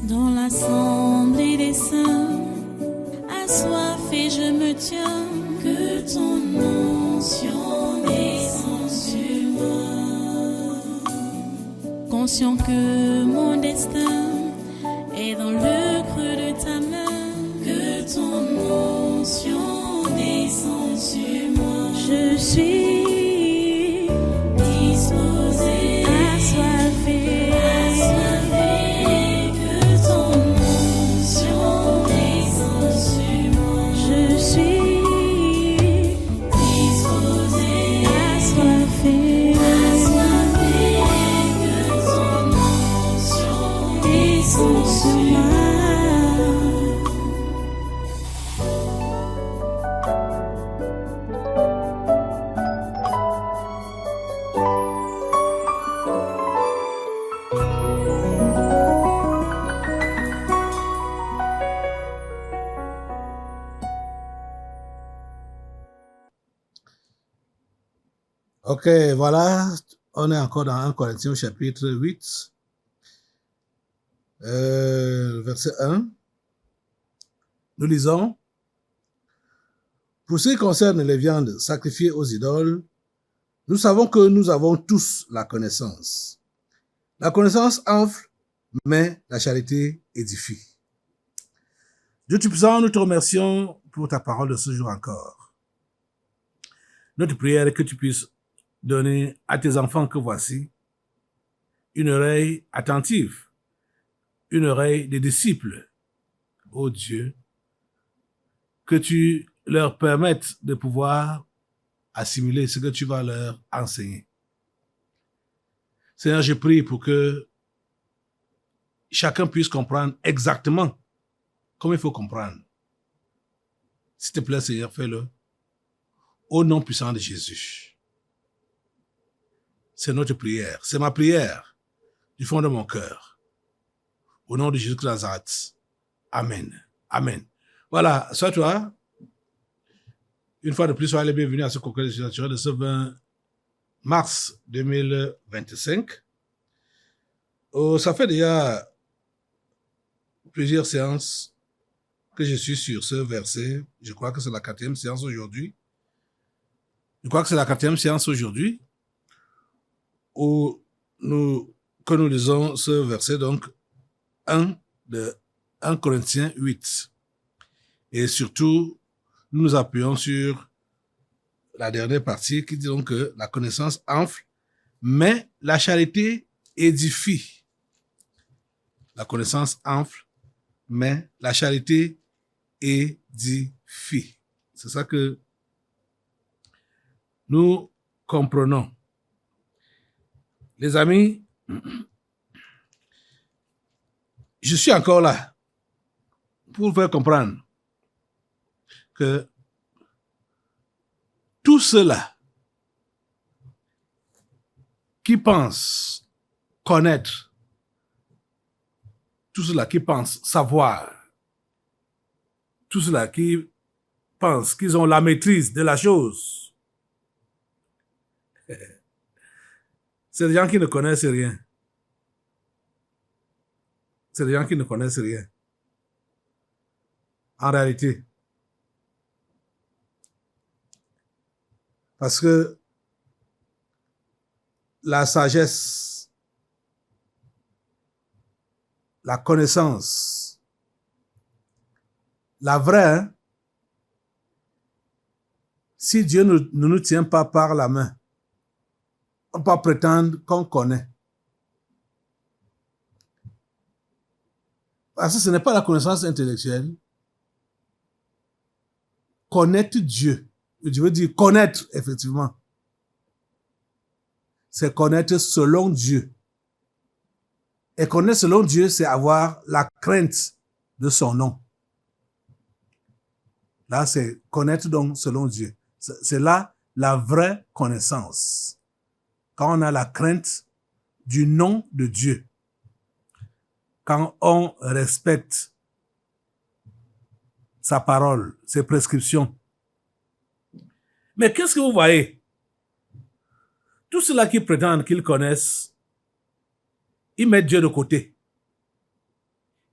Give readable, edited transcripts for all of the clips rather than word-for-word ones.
Dans l'assemblée des saints, assoiffé je me tiens, que ton onction descende sur moi. Conscient que mon destin est dans le creux de ta main, que ton onction descende sur moi. Je suis disposé, assoiffé, que ton onction descende sur moi. Je suis disposé, assoiffé, que ton onction descende sur moi. Ok, voilà, on est encore dans 1 Corinthiens chapitre 8, verset 1. Nous lisons, « Pour ce qui concerne les viandes sacrifiées aux idoles, nous savons que nous avons tous la connaissance. La connaissance enfle, mais la charité édifie. » Dieu Tout-Puissant, nous te remercions pour ta parole de ce jour encore. Notre prière est que tu puisses donner à tes enfants que voici une oreille attentive, une oreille des disciples, ô Dieu, que tu leur permettes de pouvoir assimiler ce que tu vas leur enseigner. Seigneur, je prie pour que chacun puisse comprendre exactement comme il faut comprendre. S'il te plaît, Seigneur, fais-le. Au nom puissant de Jésus. C'est notre prière. C'est ma prière du fond de mon cœur. Au nom de Jésus de Nazareth. Amen. Amen. Voilà, sois toi. Une fois de plus, soyez les bienvenus à ce concours de naturel de ce 20 mars 2025. Ça fait déjà plusieurs séances que je suis sur ce verset. Je crois que c'est la 4e séance aujourd'hui. Où nous lisons ce verset, donc 1 Corinthiens 8. Et surtout, nous nous appuyons sur la dernière partie qui dit donc que la connaissance enfle, mais la charité édifie. La connaissance enfle, mais la charité édifie. C'est ça que nous comprenons. Les amis, je suis encore là pour vous faire comprendre que tous ceux-là qui pensent connaître, tous ceux-là qui pensent savoir, tous ceux-là qui pensent qu'ils ont la maîtrise de la chose, c'est des gens qui ne connaissent rien. C'est des gens qui ne connaissent rien. En réalité. Parce que la sagesse, la connaissance, la vraie, hein, si Dieu ne nous tient pas par la main, on ne peut pas prétendre qu'on connaît. Parce que ce n'est pas la connaissance intellectuelle. Connaître Dieu. Je veux dire connaître, effectivement. C'est connaître selon Dieu. Et connaître selon Dieu, c'est avoir la crainte de son nom. Là, c'est connaître donc selon Dieu. C'est là la vraie connaissance. Quand on a la crainte du nom de Dieu. Quand on respecte sa parole, ses prescriptions. Mais qu'est-ce que vous voyez? Tous ceux-là qui prétendent qu'ils connaissent, ils mettent Dieu de côté.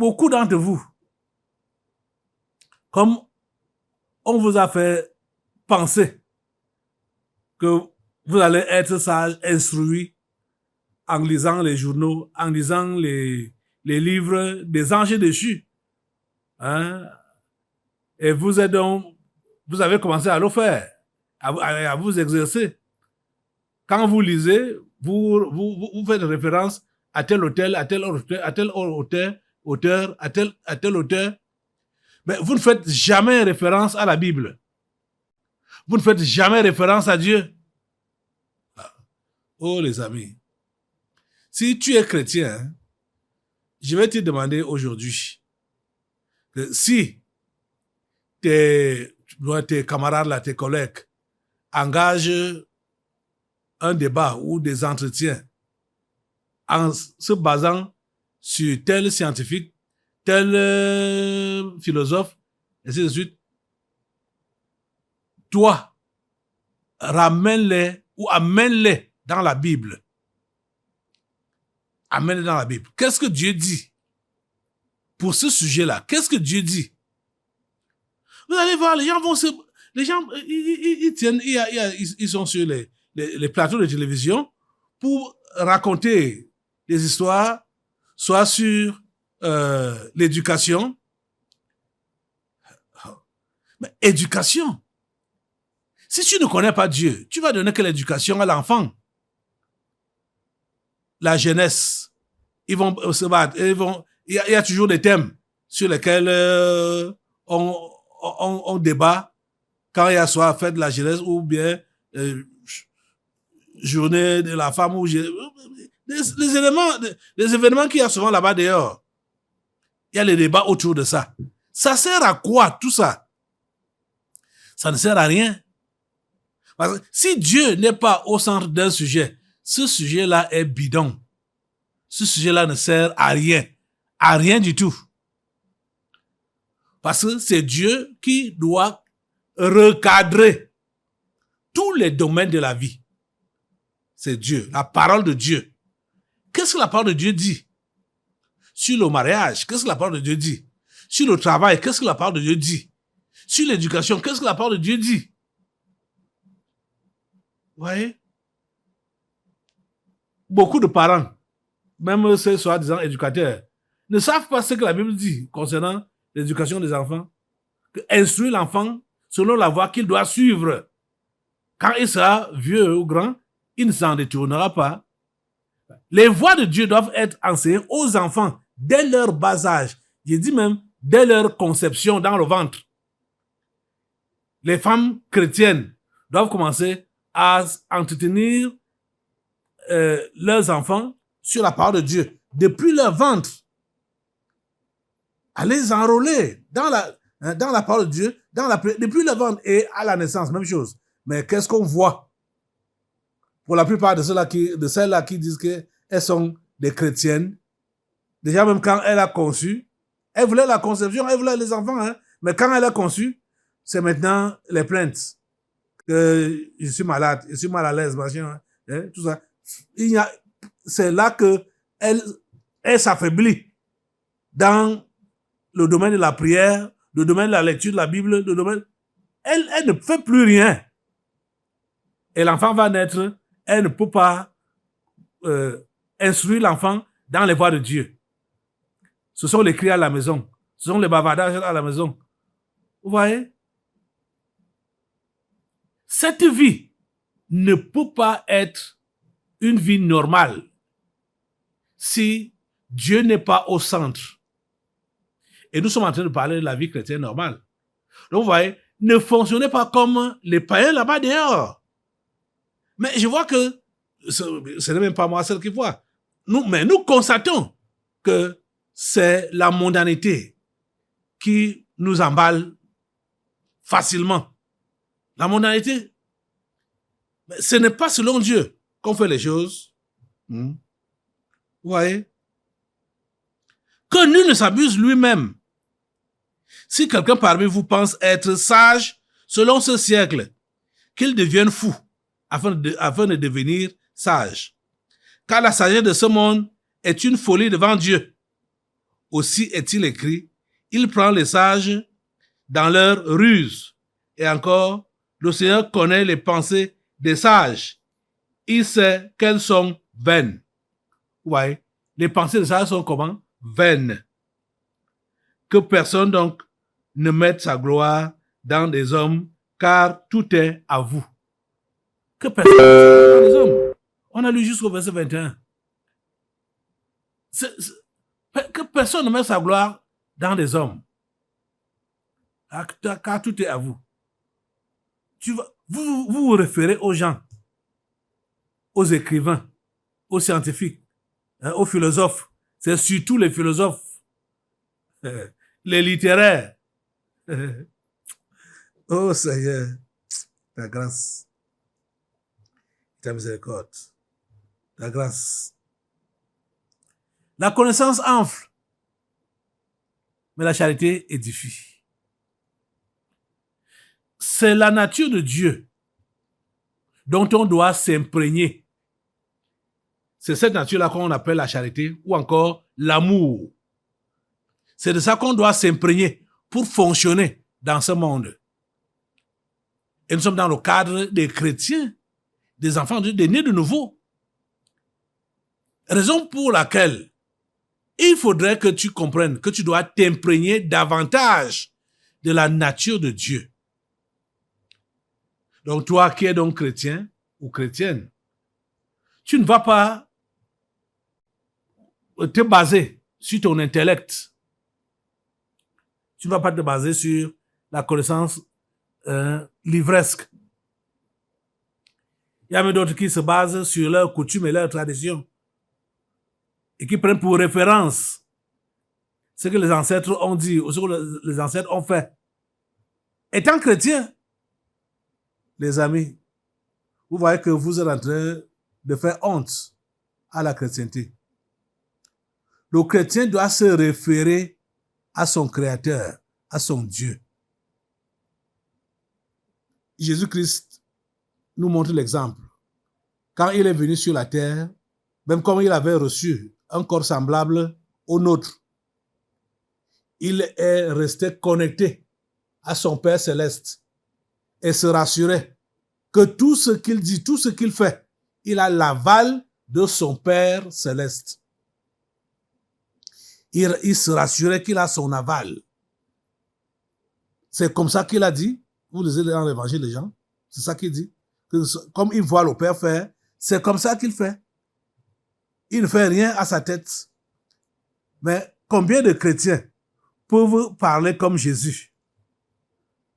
beaucoup d'entre vous, comme on vous a fait penser que vous allez être sage, instruit, en lisant les journaux, en lisant les livres des anges déchus. Hein? Et vous avez commencé à le faire, à vous exercer. Quand vous lisez, vous faites référence à tel auteur, à tel auteur, à tel auteur, à tel auteur. Mais vous ne faites jamais référence à la Bible. Vous ne faites jamais référence à Dieu. Oh les amis, si tu es chrétien, je vais te demander aujourd'hui que si tes camarades, là, tes collègues engagent un débat ou des entretiens en se basant sur tel scientifique, tel philosophe, et ainsi de suite, toi, ramène-les ou amène-les dans la Bible. Amène-les dans la Bible. Qu'est-ce que Dieu dit pour ce sujet-là? Qu'est-ce que Dieu dit? Vous allez voir, les gens ils tiennent, ils sont sur les plateaux de télévision pour raconter des histoires, soit sur l'éducation. Mais éducation. Si tu ne connais pas Dieu, tu vas donner quelle éducation à l'enfant? La jeunesse, ils vont se battre. Il y a toujours des thèmes sur lesquels on débat quand il y a soit fête de la jeunesse ou bien journée de la femme ou les événements qu'il y a souvent là-bas dehors. Il y a les débats autour de ça. Ça sert à quoi tout ça? Ça ne sert à rien. Parce que si Dieu n'est pas au centre d'un sujet, ce sujet-là est bidon. Ce sujet-là ne sert à rien du tout. Parce que c'est Dieu qui doit recadrer tous les domaines de la vie. C'est Dieu, la parole de Dieu. Qu'est-ce que la parole de Dieu dit? Sur le mariage, qu'est-ce que la parole de Dieu dit? Sur le travail, qu'est-ce que la parole de Dieu dit? Sur l'éducation, qu'est-ce que la parole de Dieu dit? Vous voyez? Beaucoup de parents, même ceux soi-disant éducateurs, ne savent pas ce que la Bible dit concernant l'éducation des enfants. Instruire l'enfant selon la voie qu'il doit suivre. Quand il sera vieux ou grand, il ne s'en détournera pas. Les voies de Dieu doivent être enseignées aux enfants dès leur bas âge. Je dis même dès leur conception dans le ventre. Les femmes chrétiennes doivent commencer à entretenir leurs enfants sur la parole de Dieu depuis leur ventre. À les enrôler dans la parole de Dieu depuis leur ventre et à la naissance, même chose. Mais qu'est-ce qu'on voit? Pour la plupart de celles-là qui disent qu'elles sont des chrétiennes, déjà même quand elle a conçu, elle voulait la conception, elle voulait les enfants, hein, mais quand elle a conçu, c'est maintenant les plaintes. Que je suis malade, je suis mal à l'aise, machin, hein, tout ça. C'est là que elle s'affaiblit dans le domaine de la prière, le domaine de la lecture de la Bible, le domaine. Elle ne fait plus rien. Et l'enfant va naître, elle ne peut pas instruire l'enfant dans les voies de Dieu. Ce sont les cris à la maison, ce sont les bavardages à la maison. Vous voyez? Cette vie ne peut pas être une vie normale si Dieu n'est pas au centre. Et nous sommes en train de parler de la vie chrétienne normale. Donc, vous voyez, ne fonctionnez pas comme les païens là-bas dehors. Mais je vois que ce n'est même pas moi seul qui vois. Mais nous constatons que c'est la mondanité qui nous emballe facilement. La mondanité, ce n'est pas selon Dieu qu'on fait les choses. Vous voyez? Que nul ne s'abuse lui-même. Si quelqu'un parmi vous pense être sage selon ce siècle, qu'il devienne fou afin de devenir sage. Car la sagesse de ce monde est une folie devant Dieu. aussi est-il écrit, il prend les sages dans leur ruse. Et encore, le Seigneur connaît les pensées des sages. Il sait qu'elles sont vaines. Ouais, les pensées des sages sont comment? Vaines. Que personne donc ne mette sa gloire dans des hommes, car tout est à vous. Que personne ne mette sa gloire dans des hommes. On a lu jusqu'au verset 21. Que personne ne mette sa gloire dans des hommes, car tout est à vous. Vous vous référez aux gens, aux écrivains, aux scientifiques, aux philosophes. C'est surtout les philosophes, les littéraires. Oh Seigneur, ta grâce, ta miséricorde, ta grâce. La connaissance enfle, mais la charité édifie. C'est la nature de Dieu dont on doit s'imprégner. C'est cette nature-là qu'on appelle la charité ou encore l'amour. C'est de ça qu'on doit s'imprégner pour fonctionner dans ce monde. Et nous sommes dans le cadre des chrétiens, des enfants de Dieu, des nés de nouveau. Raison pour laquelle il faudrait que tu comprennes que tu dois t'imprégner davantage de la nature de Dieu. Donc toi qui es donc chrétien ou chrétienne, tu ne vas pas te baser sur ton intellect. Tu ne vas pas te baser sur la connaissance livresque. Il y a même d'autres qui se basent sur leurs coutumes et leurs traditions et qui prennent pour référence ce que les ancêtres ont dit ou ce que les ancêtres ont fait. Étant chrétien, les amis, vous voyez que vous êtes en train de faire honte à la chrétienté. Le chrétien doit se référer à son Créateur, à son Dieu. Jésus-Christ nous montre l'exemple. Quand il est venu sur la terre, même comme il avait reçu un corps semblable au nôtre, il est resté connecté à son Père céleste et se rassurait que tout ce qu'il dit, tout ce qu'il fait, il a l'aval de son Père céleste. Il se rassurait qu'il a son aval. C'est comme ça qu'il a dit. Vous lisez dans l'évangile les gens. C'est ça qu'il dit. Que comme il voit le Père faire, c'est comme ça qu'il fait. Il ne fait rien à sa tête. Mais combien de chrétiens peuvent parler comme Jésus?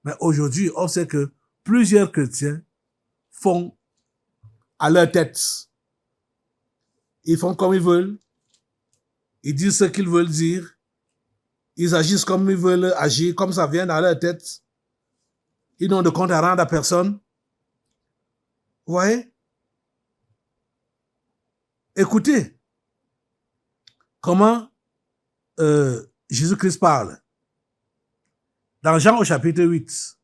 Mais aujourd'hui, on sait que plusieurs chrétiens font à leur tête. Ils font comme ils veulent. Ils disent ce qu'ils veulent dire. Ils agissent comme ils veulent agir, comme ça vient dans leur tête. Ils n'ont de compte à rendre à personne. Vous voyez? Écoutez comment Jésus-Christ parle. Dans Jean au chapitre 8,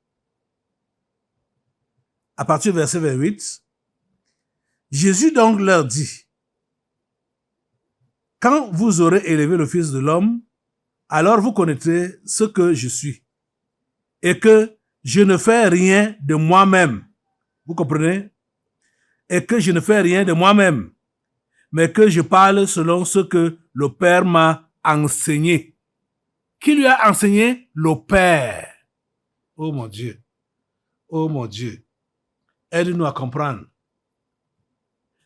à partir du verset 28, Jésus donc leur dit, « Quand vous aurez élevé le Fils de l'homme, alors vous connaîtrez ce que je suis, et que je ne fais rien de moi-même. » Vous comprenez? Et que je ne fais rien de moi-même, mais que je parle selon ce que le Père m'a enseigné. Qui lui a enseigné? Le Père. Oh mon Dieu. Oh mon Dieu. Aide-nous à comprendre.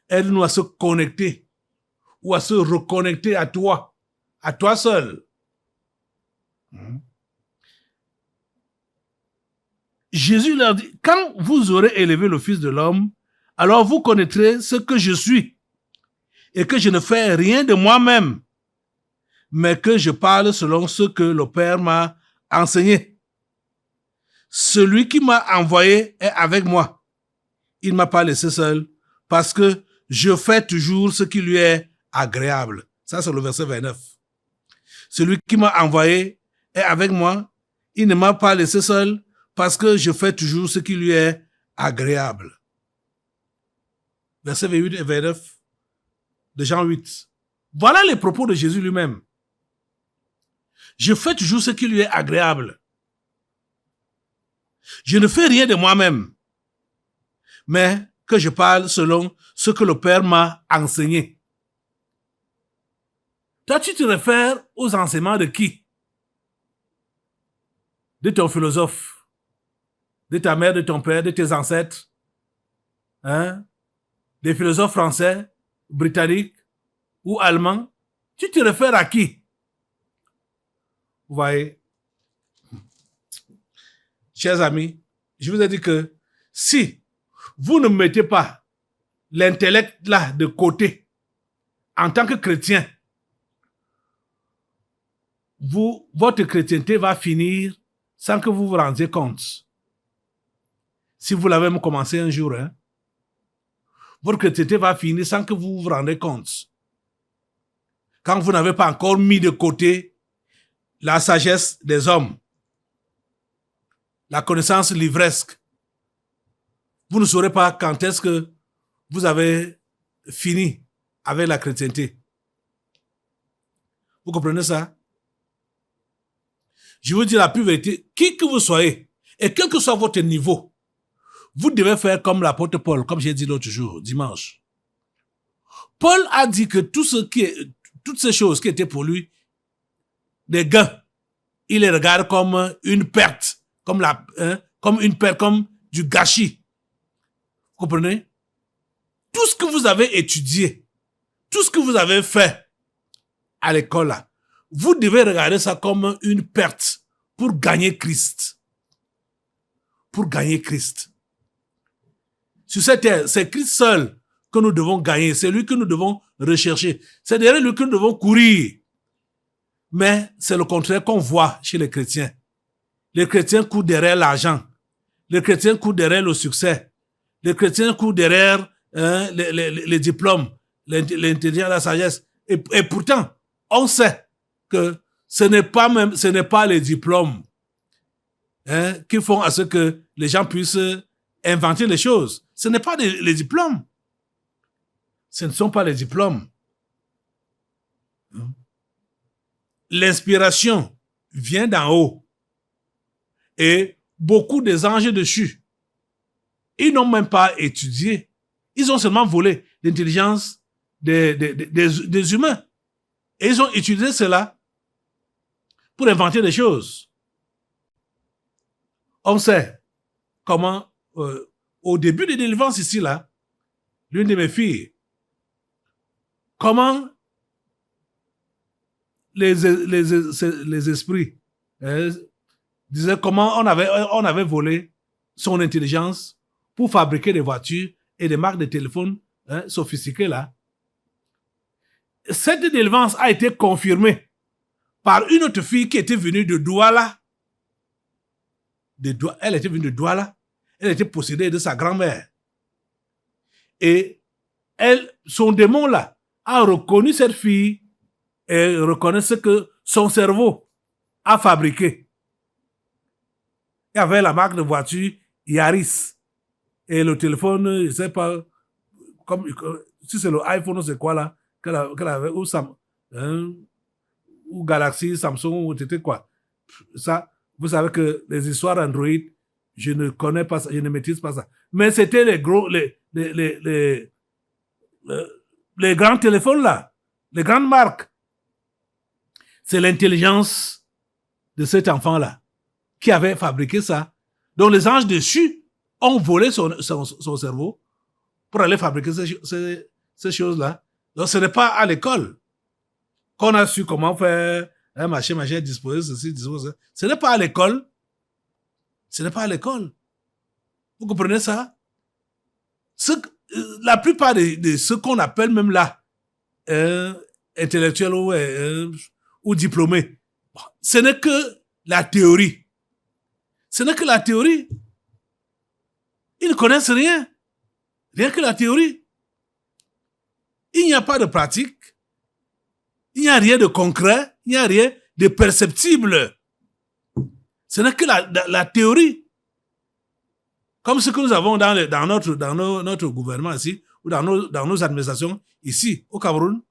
Aide-nous à se connecter ou à se reconnecter à toi seul. Jésus leur dit, quand vous aurez élevé le Fils de l'homme, alors vous connaîtrez ce que je suis et que je ne fais rien de moi-même, mais que je parle selon ce que le Père m'a enseigné. Celui qui m'a envoyé est avec moi. Il ne m'a pas laissé seul parce que je fais toujours ce qui lui est agréable. Ça, c'est le verset 29. Celui qui m'a envoyé est avec moi. Il ne m'a pas laissé seul parce que je fais toujours ce qui lui est agréable. Verset 28 et 29 de Jean 8. Voilà les propos de Jésus lui-même. Je fais toujours ce qui lui est agréable. Je ne fais rien de moi-même, mais que je parle selon ce que le Père m'a enseigné. Toi, tu te réfères aux enseignements de qui? De ton philosophe, de ta mère, de ton père, de tes ancêtres, hein? Des philosophes français, britanniques ou allemands. Tu te réfères à qui? Vous voyez, chers amis, je vous ai dit que si vous ne mettez pas l'intellect là de côté en tant que chrétien, votre chrétienté va finir sans que vous vous rendiez compte. Si vous l'avez même commencé un jour, hein, votre chrétienté va finir sans que vous vous rendez compte. Quand vous n'avez pas encore mis de côté la sagesse des hommes, la connaissance livresque, vous ne saurez pas quand est-ce que vous avez fini avec la chrétienté. Vous comprenez ça? Je vous dis la plus vérité, qui que vous soyez, et quel que soit votre niveau, vous devez faire comme l'apôtre Paul, comme j'ai dit l'autre jour, dimanche. Paul a dit que toutes ces choses qui étaient pour lui des gains, il les regarde comme une perte, comme une perte, comme du gâchis. Vous comprenez? Tout ce que vous avez étudié, tout ce que vous avez fait à l'école là, vous devez regarder ça comme une perte pour gagner Christ. Pour gagner Christ. Sur cette terre, c'est Christ seul que nous devons gagner. C'est lui que nous devons rechercher. C'est derrière lui que nous devons courir. Mais c'est le contraire qu'on voit chez les chrétiens. Les chrétiens courent derrière l'argent. Les chrétiens courent derrière le succès. Les chrétiens courent derrière les diplômes, l'intelligence, la sagesse. Et pourtant, on sait que ce n'est pas les diplômes qui font à ce que les gens puissent inventer les choses. Ce n'est pas les diplômes. Ce ne sont pas les diplômes. L'inspiration vient d'en haut. Et beaucoup des anges dessus, ils n'ont même pas étudié. Ils ont seulement volé l'intelligence des humains. Et ils ont utilisé cela pour inventer des choses. On sait comment, au début de délivrance ici, là, l'une de mes filles, comment les esprits disaient comment on avait volé son intelligence pour fabriquer des voitures et des marques de téléphones sophistiquées là. Cette délivrance a été confirmée par une autre fille qui était venue de Douala. Elle était venue de Douala. Elle était possédée de sa grand-mère. Et son démon là a reconnu cette fille et reconnaît ce que son cerveau a fabriqué. Il y avait la marque de voiture Yaris. Et le téléphone, je ne sais pas, comme, si c'est le iPhone ou c'est quoi là, qu'elle avait, ou Galaxy, Samsung, ou c'était quoi. Ça, vous savez que les histoires Android, je ne connais pas ça, je ne maîtrise pas ça. Mais c'était les grands téléphones là, les grandes marques. C'est l'intelligence de cet enfant-là qui avait fabriqué ça. Donc les anges dessus ont volé son cerveau pour aller fabriquer ces choses-là. Donc ce n'est pas à l'école qu'on a su comment faire un machin, disposer ceci, disposer ça. Ce n'est pas à l'école. Ce n'est pas à l'école. Vous comprenez ça? La plupart de ce qu'on appelle même là intellectuels ou diplômés, ce n'est que la théorie. Ce n'est que la théorie. Ils ne connaissent rien. Rien que la théorie. Il n'y a pas de pratique. Il n'y a rien de concret. Il n'y a rien de perceptible. Ce n'est que la théorie. Comme ce que nous avons dans notre gouvernement ici, ou dans nos administrations ici, au Cameroun.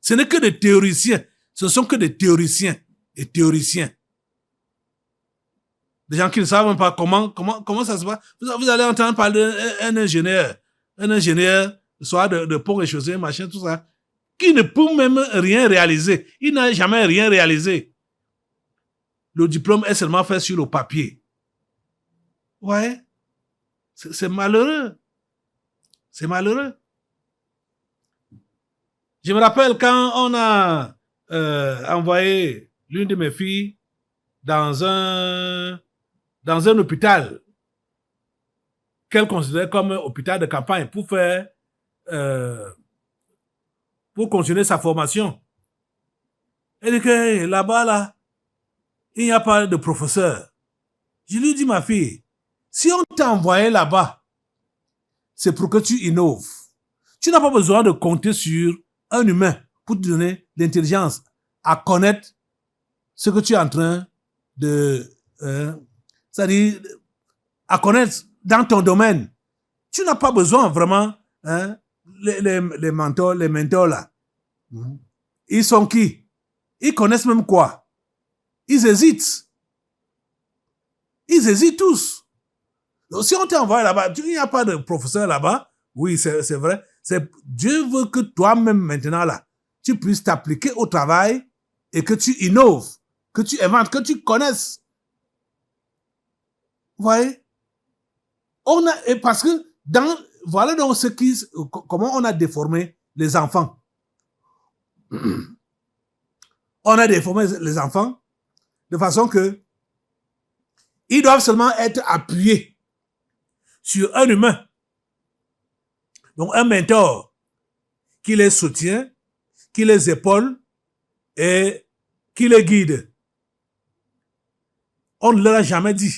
Ce n'est que des théoriciens. Ce ne sont que des théoriciens. et théoriciens. Des gens qui ne savent même pas comment ça se passe. Vous allez entendre parler d'un ingénieur, soit de pont et chaussée, machin, tout ça, qui ne peut même rien réaliser. Il n'a jamais rien réalisé. Le diplôme est seulement fait sur le papier. Ouais. C'est malheureux. C'est malheureux. Je me rappelle quand on a envoyé l'une de mes filles dans un hôpital qu'elle considérait comme un hôpital de campagne pour faire pour continuer sa formation. Elle dit que là-bas, là, il n'y a pas de professeur. Je lui dis, ma fille, si on t'a envoyé là-bas, c'est pour que tu innoves. Tu n'as pas besoin de compter sur un humain pour te donner l'intelligence à connaître ce que tu es en train de... c'est-à-dire, à connaître dans ton domaine. Tu n'as pas besoin vraiment, les mentors là. Ils sont qui? Ils connaissent même quoi? Ils hésitent. Ils hésitent tous. Donc, si on t'envoie là-bas, il n'y a pas de professeur là-bas. Oui, c'est vrai. Dieu veut que toi-même maintenant là, tu puisses t'appliquer au travail et que tu innoves, que tu inventes, que tu connaisses. Vous voyez? Parce que voilà donc comment on a déformé les enfants. On a déformé les enfants de façon que ils doivent seulement être appuyés sur un humain. Donc un mentor qui les soutient, qui les épaule et qui les guide. On ne leur a jamais dit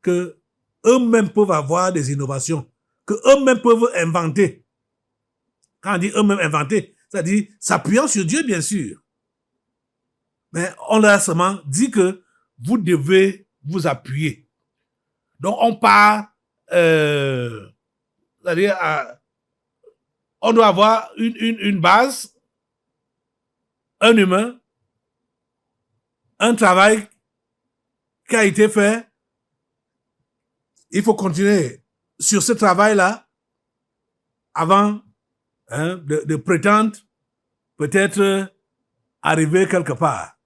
que eux-mêmes peuvent avoir des innovations, que eux-mêmes peuvent inventer. Quand on dit eux-mêmes inventer, c'est-à-dire s'appuyant sur Dieu, bien sûr. Mais on leur a seulement dit que vous devez vous appuyer. Donc on part, c'est-à-dire on doit avoir une base, un humain, un travail qui a été fait. Il faut continuer sur ce travail-là avant de prétendre peut-être arriver quelque part.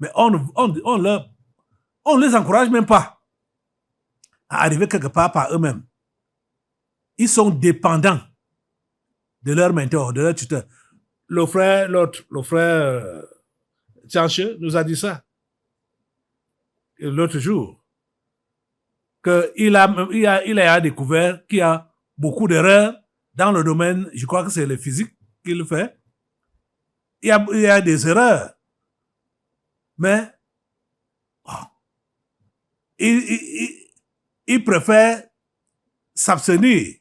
Mais on les encourage même pas à arriver quelque part par eux-mêmes. Ils sont dépendants de leur mentor, de leur tuteur. Le frère Tianche nous a dit ça l'autre jour, qu'il a découvert qu'il y a beaucoup d'erreurs dans le domaine, je crois que c'est le physique qu'il fait. Il y a des erreurs. Mais il préfère s'abstenir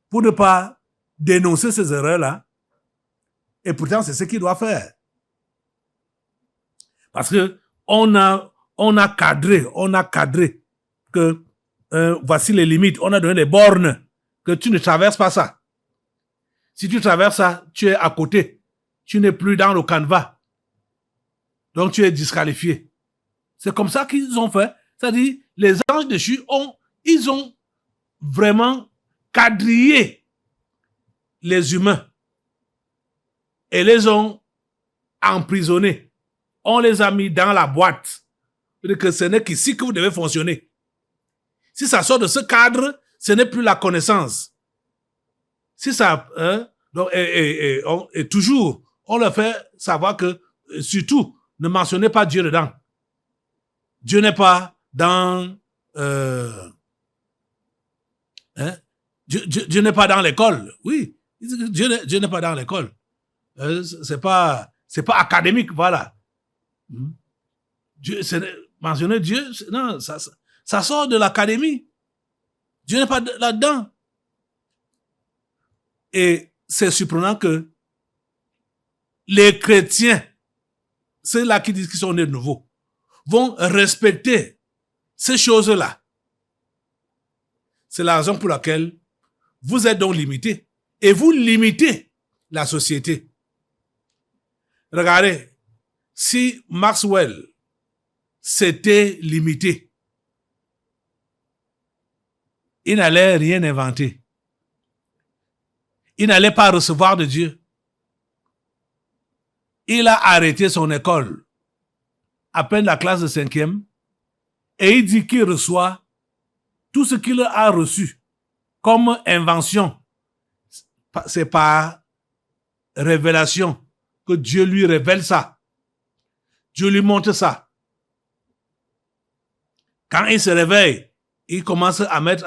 pour ne pas dénoncer ces erreurs-là. Et pourtant, c'est ce qu'il doit faire. Parce que on a cadré que voici les limites. On a donné des bornes, que tu ne traverses pas ça. Si tu traverses ça, tu es à côté. Tu n'es plus dans le canevas. Donc tu es disqualifié. C'est comme ça qu'ils ont fait. C'est-à-dire, les anges déchus ils ont vraiment quadrillé les humains et les ont emprisonnés. On les a mis dans la boîte. C'est-à-dire que ce n'est qu'ici que vous devez fonctionner. Si ça sort de ce cadre, ce n'est plus la connaissance. Si ça, donc, et toujours, on leur fait savoir que, surtout, ne mentionnez pas Dieu dedans. Dieu n'est pas dans, Dieu n'est pas dans l'école. Oui, Dieu n'est pas dans l'école. C'est pas académique, voilà. Mentionner Dieu, non, ça sort de l'académie. Dieu n'est pas là-dedans. Et c'est surprenant que les chrétiens, ceux-là qui disent qu'ils sont nés de nouveau, vont respecter ces choses-là. C'est la raison pour laquelle vous êtes donc limités. Et vous limitez la société. Regardez, si Maxwell s'était limité, il n'allait rien inventer. Il n'allait pas recevoir de Dieu. Il a arrêté son école à peine la classe de 5e et il dit qu'il reçoit tout ce qu'il a reçu comme invention. C'est par révélation que Dieu lui révèle ça. Dieu lui montre ça. Quand il se réveille, il commence à mettre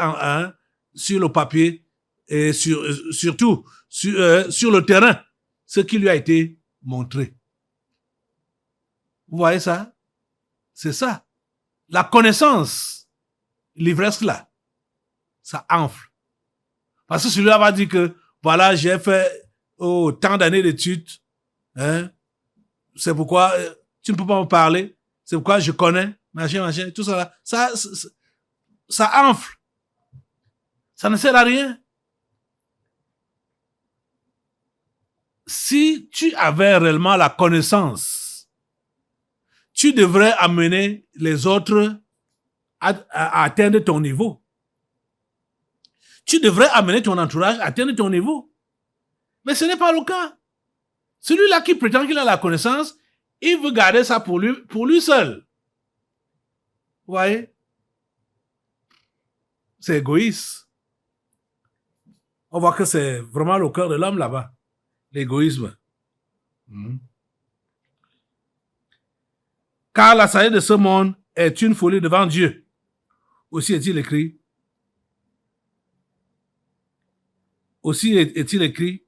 sur le papier et surtout sur le terrain ce qui lui a été montré. Vous voyez ça? C'est ça. La connaissance, l'ivresse là, ça enfle. Parce que celui-là va dire que, voilà, j'ai fait tant d'années d'études, hein, c'est pourquoi tu ne peux pas me parler, c'est pourquoi je connais, machin, tout ça là. Ça enfle. Ça ne sert à rien. Si tu avais réellement la connaissance, tu devrais amener les autres à atteindre ton niveau. Tu devrais amener ton entourage à atteindre ton niveau. Mais ce n'est pas le cas. Celui-là qui prétend qu'il a la connaissance, il veut garder ça pour lui seul. Vous voyez? C'est égoïste. On voit que c'est vraiment le cœur de l'homme là-bas. L'égoïsme. Car la sagesse de ce monde est une folie devant Dieu. Aussi est-il écrit.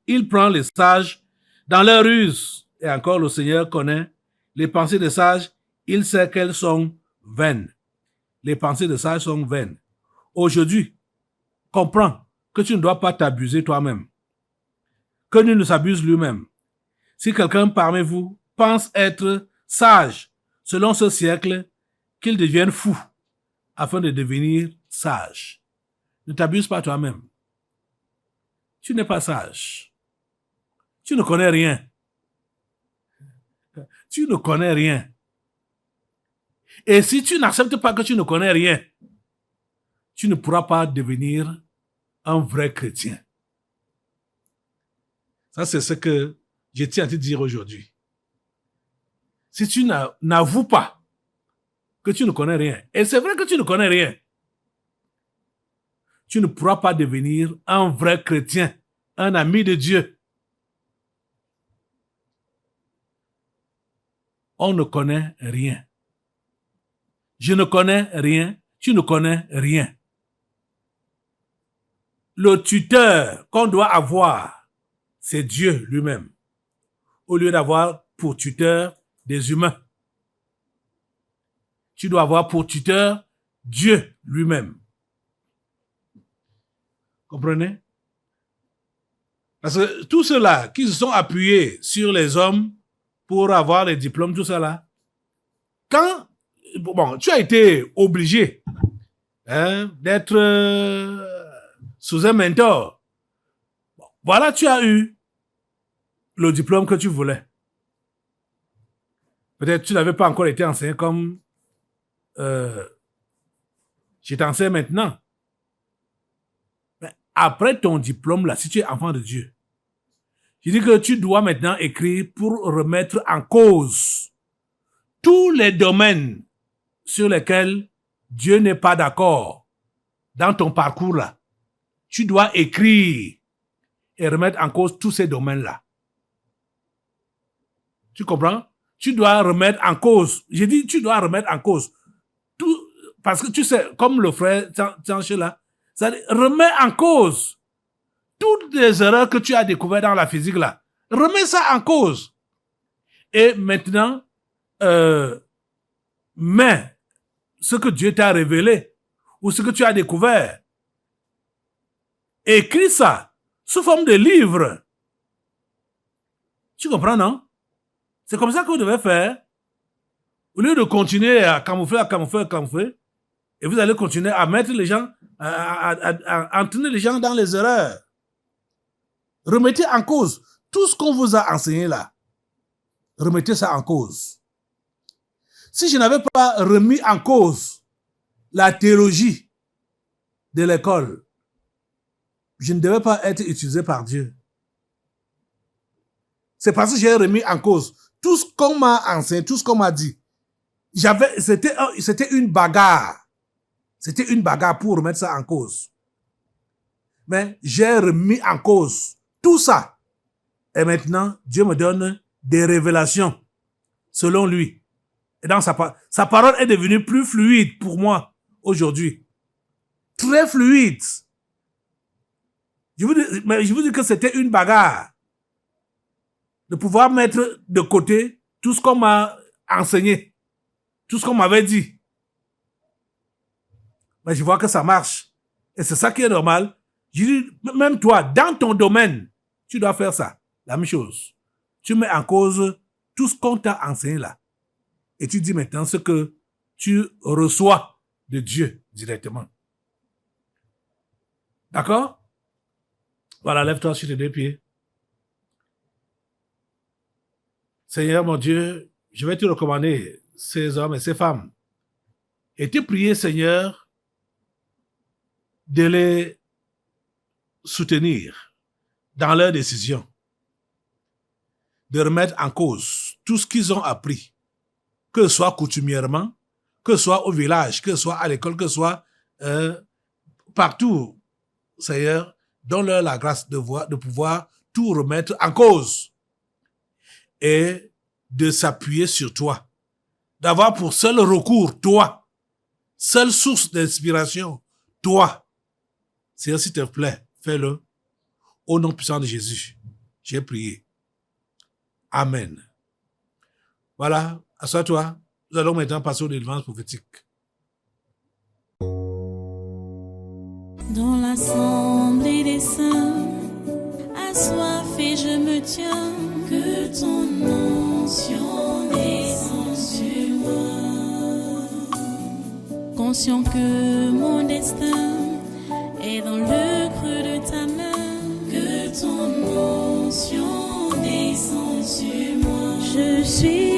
Il prend les sages dans leur ruse. Et encore le Seigneur connaît les pensées des sages. Il sait qu'elles sont vaines. Les pensées des sages sont vaines. Aujourd'hui, comprends que tu ne dois pas t'abuser toi-même. Que nul ne s'abuse lui-même. Si quelqu'un parmi vous pense être sage selon ce siècle, qu'il devienne fou afin de devenir sage. Ne t'abuse pas toi-même. Tu n'es pas sage. Tu ne connais rien. Tu ne connais rien. Et si tu n'acceptes pas que tu ne connais rien, tu ne pourras pas devenir un vrai chrétien. Ça, c'est ce que je tiens à te dire aujourd'hui. Si tu n'avoues pas que tu ne connais rien, et c'est vrai que tu ne connais rien, tu ne pourras pas devenir un vrai chrétien, un ami de Dieu. On ne connaît rien. Je ne connais rien, tu ne connais rien. Le tuteur qu'on doit avoir, c'est Dieu lui-même, au lieu d'avoir pour tuteur des humains. Tu dois avoir pour tuteur Dieu lui-même. Comprenez? Parce que tous ceux-là qui se sont appuyés sur les hommes pour avoir les diplômes, tout ça là, quand tu as été obligé d'être sous un mentor, voilà, tu as eu le diplôme que tu voulais. Peut-être tu n'avais pas encore été enseigné comme je t'enseigne maintenant. Mais après ton diplôme là, si tu es enfant de Dieu, je dis que tu dois maintenant écrire pour remettre en cause tous les domaines sur lesquels Dieu n'est pas d'accord dans ton parcours là. Tu dois écrire et remettre en cause tous ces domaines-là. Tu comprends? Tu dois remettre en cause. J'ai dit, tu dois remettre en cause. Tout, parce que tu sais, comme le frère Tianche là, ça remet en cause toutes les erreurs que tu as découvertes dans la physique là. Remets ça en cause. Et maintenant, mais ce que Dieu t'a révélé ou ce que tu as découvert, écris ça sous forme de livre. Tu comprends, non? C'est comme ça que vous devez faire. Au lieu de continuer à camoufler, et vous allez continuer à mettre les gens, à entraîner les gens dans les erreurs. Remettez en cause tout ce qu'on vous a enseigné là. Remettez ça en cause. si je n'avais pas remis en cause la théologie de l'école, je ne devais pas être utilisé par Dieu. C'est parce que j'ai remis en cause tout ce qu'on m'a enseigné, tout ce qu'on m'a dit. C'était une bagarre. C'était une bagarre pour remettre ça en cause. Mais j'ai remis en cause tout ça. Et maintenant, Dieu me donne des révélations selon lui. Et dans sa parole est devenue plus fluide pour moi aujourd'hui. Très fluide. Je vous dis que c'était une bagarre de pouvoir mettre de côté tout ce qu'on m'a enseigné, tout ce qu'on m'avait dit. Mais je vois que ça marche. Et c'est ça qui est normal. Je dis, même toi, dans ton domaine, tu dois faire ça. La même chose. Tu mets en cause tout ce qu'on t'a enseigné là. Et tu dis maintenant ce que tu reçois de Dieu directement. D'accord? Voilà, lève-toi sur tes deux pieds. Seigneur mon Dieu, je vais te recommander ces hommes et ces femmes. Et te prier, Seigneur, de les soutenir dans leurs décisions. De remettre en cause tout ce qu'ils ont appris, que ce soit coutumièrement, que ce soit au village, que ce soit à l'école, que ce soit partout. Seigneur, donne-leur la grâce de pouvoir tout remettre en cause et de s'appuyer sur toi, d'avoir pour seul recours toi, seule source d'inspiration, toi. Seigneur, s'il te plaît, fais-le. Au nom puissant de Jésus, j'ai prié. Amen. Voilà, assois-toi. Nous allons maintenant passer aux délivrances prophétiques. Dans l'assemblée des saints, assoiffé je me tiens, que ton onction descende sur moi. Conscient que mon destin est dans le creux de ta main, que ton onction descende sur moi. Je suis